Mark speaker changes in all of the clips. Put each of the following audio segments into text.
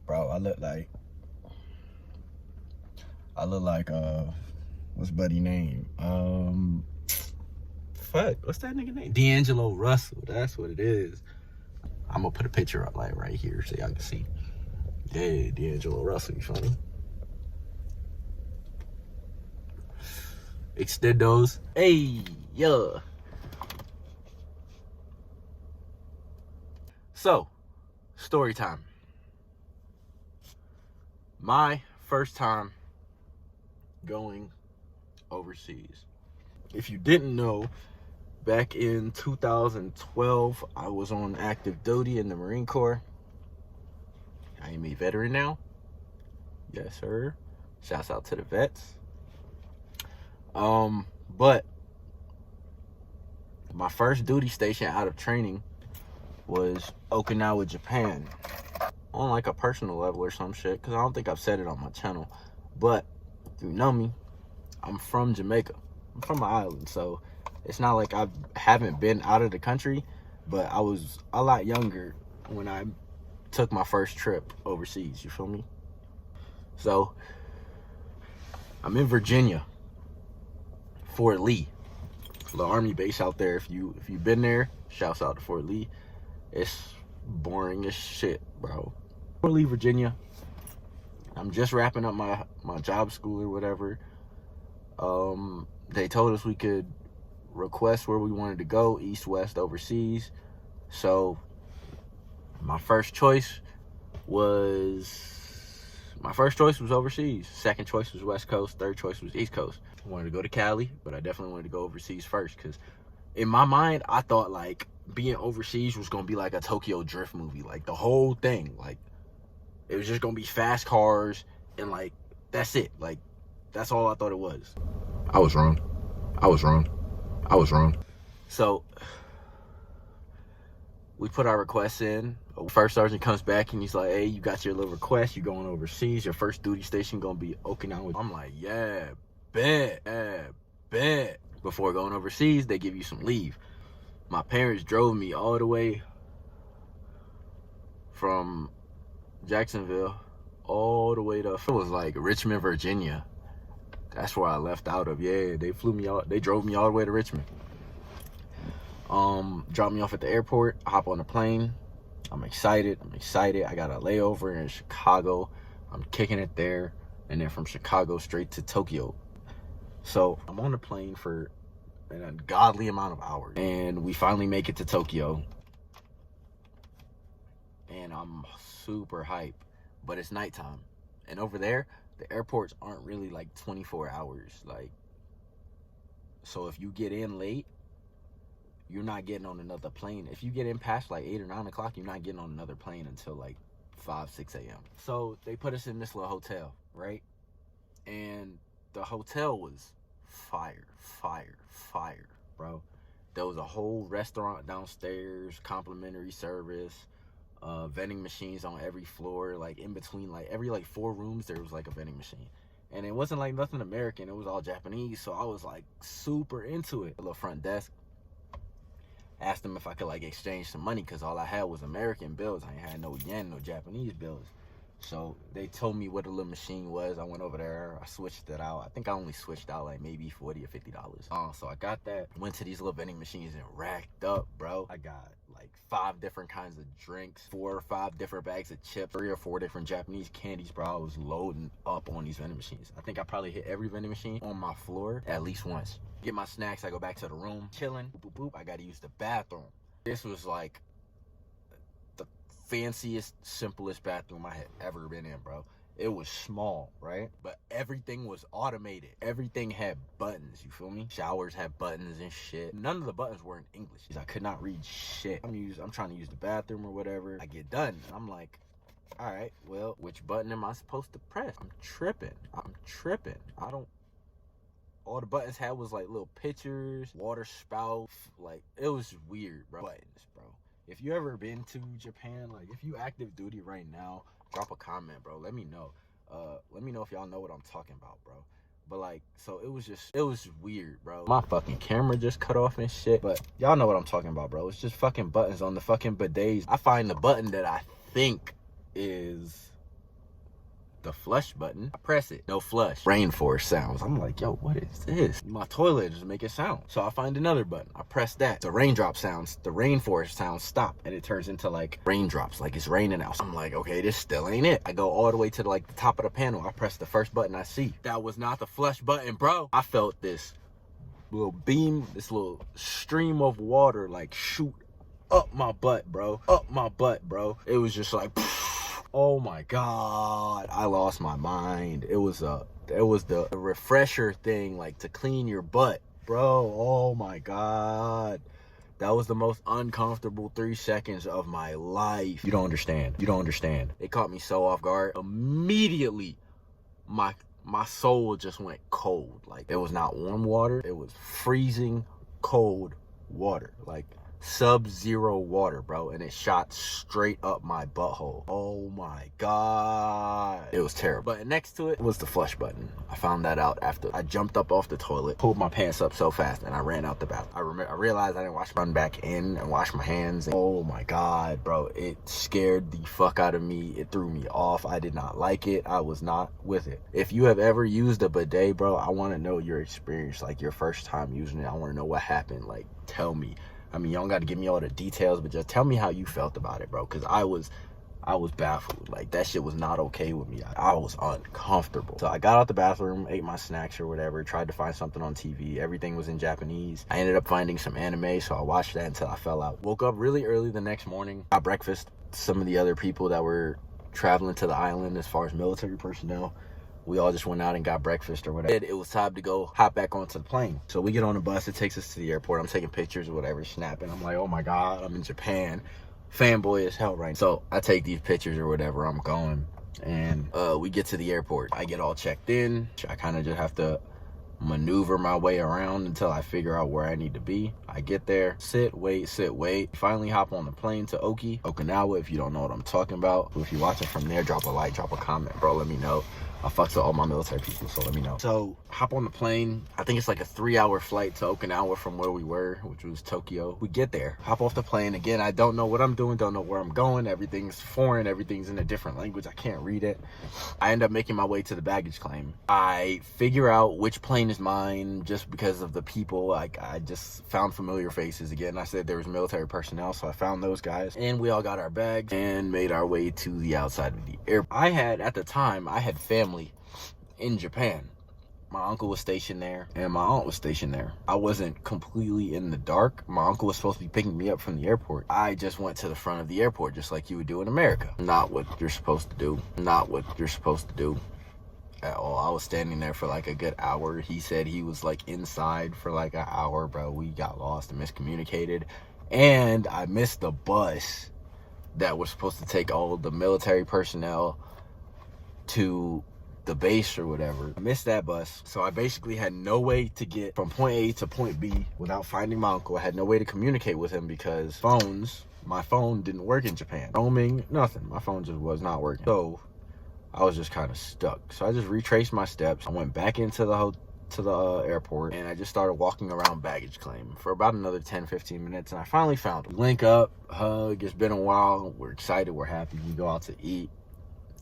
Speaker 1: bro, I look like what's buddy name? Fuck, what's that nigga name? D'Angelo Russell. That's what it is. I'm gonna put a picture up like right here so y'all can see. Yeah, D'Angelo Russell, you feel me? Extendos. Hey, yeah. So, story time. My first time going overseas. If you didn't know, back in 2012, I was on active duty in the Marine Corps. I am a veteran now. Yes, sir. Shouts out to the vets. But my first duty station out of training was Okinawa, Japan. On like a personal level or some shit, because I don't think I've said it on my channel. But if you know me, I'm from Jamaica. I'm from an island, so it's not like I haven't been out of the country, but I was a lot younger when I took my first trip overseas, you feel me? So I'm in Virginia, Fort Lee, the army base out there. If you've been there, shouts out to Fort Lee. It's boring as shit, bro. Fort Lee, Virginia. I'm just wrapping up my job school or whatever. They told us we could request where we wanted to go, east, west, overseas. So my first choice was overseas. Second choice was West Coast. Third choice was East Coast. I wanted to go to Cali, but I definitely wanted to go overseas first, because in my mind, I thought like being overseas was gonna be like a Tokyo Drift movie, like the whole thing. Like it was just gonna be fast cars and like that's it. Like that's all I thought it was. I was wrong. So we put our requests in. First sergeant comes back and he's like, hey, you got your little request. You're going overseas. Your first duty station gonna be Okinawa. I'm like, yeah, bet. Before going overseas, they give you some leave. My parents drove me all the way from Jacksonville all the way to, it was like Richmond, Virginia. That's where I left out of. Yeah, they flew me out. They drove me all the way to Richmond. Dropped me off at the airport. I hop on the plane. I'm excited. I got a layover in Chicago. I'm kicking it there. And then from Chicago straight to Tokyo. So I'm on the plane for an ungodly amount of hours. And we finally make it to Tokyo. And I'm super hyped. But it's nighttime. And over there, the airports aren't really like 24 hours. Like, so if you get in late, you're not getting on another plane. If you get in past like 8 or 9 o'clock, you're not getting on another plane until like 5, 6 a.m. So they put us in this little hotel, right? And the hotel was fire, bro. There was a whole restaurant downstairs, complimentary service, vending machines on every floor, like in between, like every like 4 rooms, there was like a vending machine. And it wasn't like nothing American, it was all Japanese, so I was like super into it. A little front desk. Asked them if I could like exchange some money, because all I had was American bills. I ain't had no yen, no Japanese bills. So they told me what a little machine was. I went over there, I switched it out. I think I only switched out like maybe $40 or $50. So I got that, went to these little vending machines and racked up, bro. I got like 5 different kinds of drinks, 4 or 5 different bags of chips, 3 or 4 different Japanese candies, bro. I was loading up on these vending machines. I think I probably hit every vending machine on my floor at least once. Get my snacks, I go back to the room, chilling, boop, boop, boop. I gotta use the bathroom. This was like the fanciest, simplest bathroom I had ever been in, bro. It was small, right? But everything was automated. Everything had buttons, you feel me? Showers had buttons and shit. None of the buttons were in English. I could not read shit. I'm trying to use the bathroom or whatever. I get done, and I'm like, all right, well, which button am I supposed to press? I'm tripping. All the buttons had was like little pictures, water spout, like it was weird, bro. Buttons, bro. If you ever been to Japan, like if you active duty right now, drop a comment, bro. Let me know. Let me know if y'all know what I'm talking about, bro. But like, so it was weird, bro. My fucking camera just cut off and shit. But y'all know what I'm talking about, bro. It's just fucking buttons on the fucking bidets. I find the button that I think is the flush button. I press it, no flush. Rainforest sounds. I'm like, yo, what is this? My toilet is making sound. So I find another button. I press that. The raindrop sounds, the rainforest sounds stop, and it turns into like raindrops, like it's raining out. I'm like, okay, this still ain't it. I go all the way to like the top of the panel. I press the first button I see. That was not the flush button, bro. I felt this little beam, this little stream of water like shoot up my butt, bro. Up my butt, bro. It was just like, oh my God, I lost my mind. It was the refresher thing, like to clean your butt, bro. Oh my God. That was the most uncomfortable 3 seconds of my life. You don't understand. You don't understand. It caught me so off guard. Immediately, my soul just went cold. Like, it was not warm water. It was freezing cold water. Like, sub-zero water, bro, and it shot straight up my butthole. Oh my God, it was terrible. But next to it was the flush button. I found that out after I jumped up off the toilet, pulled my pants up so fast, and I ran out the bathroom. I realized I didn't run back in and wash my hands, and oh my God, bro, it scared the fuck out of me. It threw me off. I did not like it. I was not with it. If you have ever used a bidet, bro, I want to know your experience, like your first time using it. I want to know what happened. Like, tell me. I mean, you don't got to give me all the details, but just tell me how you felt about it, bro. Because I was baffled. Like, that shit was not okay with me. I was uncomfortable. So I got out the bathroom, ate my snacks or whatever, tried to find something on TV. Everything was in Japanese. I ended up finding some anime, so I watched that until I fell out. Woke up really early the next morning, got breakfast. Some of the other people that were traveling to the island, as far as military personnel, we all just went out and got breakfast or whatever. It was time to go hop back onto the plane. So we get on the bus. It takes us to the airport. I'm taking pictures or whatever, snapping. I'm like, oh my God, I'm in Japan. Fanboy as hell right now. So I take these pictures or whatever. I'm going. And we get to the airport. I get all checked in. I kind of just have to maneuver my way around until I figure out where I need to be. I get there, sit, wait. Finally hop on the plane to Okinawa, if you don't know what I'm talking about. If you're watching from there, drop a like, drop a comment, bro. Let me know. I fucks with all my military people, so let me know. So, hop on the plane. I think it's like a 3-hour flight to Okinawa from where we were, which was Tokyo. We get there, hop off the plane. Again, I don't know what I'm doing, don't know where I'm going. Everything's foreign, everything's in a different language. I can't read it. I end up making my way to the baggage claim. I figure out which plane is mine just because of the people. Like, I just found familiar faces. Again, I said there was military personnel, so I found those guys. And we all got our bags and made our way to the outside of the airport. At the time, I had family in Japan. My uncle was stationed there and my aunt was stationed there. I wasn't completely in the dark. My uncle was supposed to be picking me up from the airport. I just went to the front of the airport just like you would do in America. Not what you're supposed to do. Not what you're supposed to do at all. I was standing there for like a good hour. He said he was like inside for like an hour, bro. We got lost and miscommunicated. And I missed the bus that was supposed to take all the military personnel to the base or whatever. I missed that bus, so I basically had no way to get from point A to point B without finding my uncle. I had no way to communicate with him because my phone didn't work in Japan. Roaming, nothing. My phone just was not working. So I was just kind of stuck. So I just retraced my steps. I went back into the airport and I just started walking around baggage claim for about another 10-15 minutes, and I finally found him. Link up, hug. It's been a while. We're excited, we're happy. We go out to eat.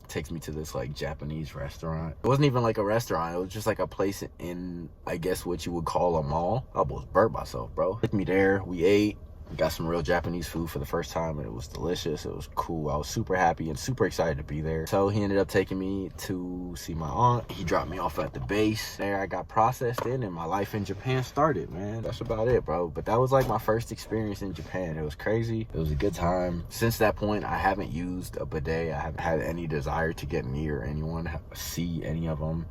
Speaker 1: Takes me to this like Japanese restaurant. It wasn't even like a restaurant, it was just like a place in, I guess what you would call a mall. I almost burnt myself, bro. Took me there, we ate, got some real Japanese food for the first time, and it was delicious. It was cool. I was super happy and super excited to be there. So he ended up taking me to see my aunt. He dropped me off at the base. There I got processed in and my life in Japan started, man. That's about it, bro. But that was like my first experience in Japan. It was crazy. It was a good time. Since that point, I haven't used a bidet. I haven't had any desire to get near anyone, see any of them.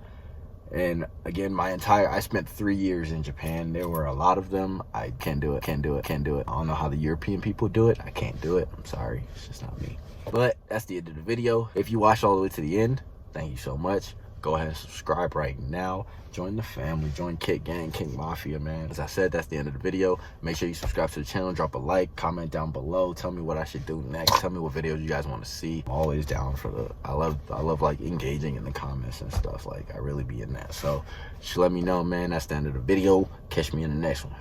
Speaker 1: And again, I spent 3 years in Japan. There were a lot of them. I can't do it. I don't know how the European people do it. I can't do it. I'm sorry. It's just not me. But that's the end of the video. If you watched all the way to the end, thank you so much. Go ahead and subscribe right now. Join the family. Join Kick Gang, Kick Mafia, man. As I said, that's the end of the video. Make sure you subscribe to the channel. Drop a like. Comment down below. Tell me what I should do next. Tell me what videos you guys want to see. I'm always down for I love like engaging in the comments and stuff. Like, I really be in that. So just let me know, man. That's the end of the video. Catch me in the next one.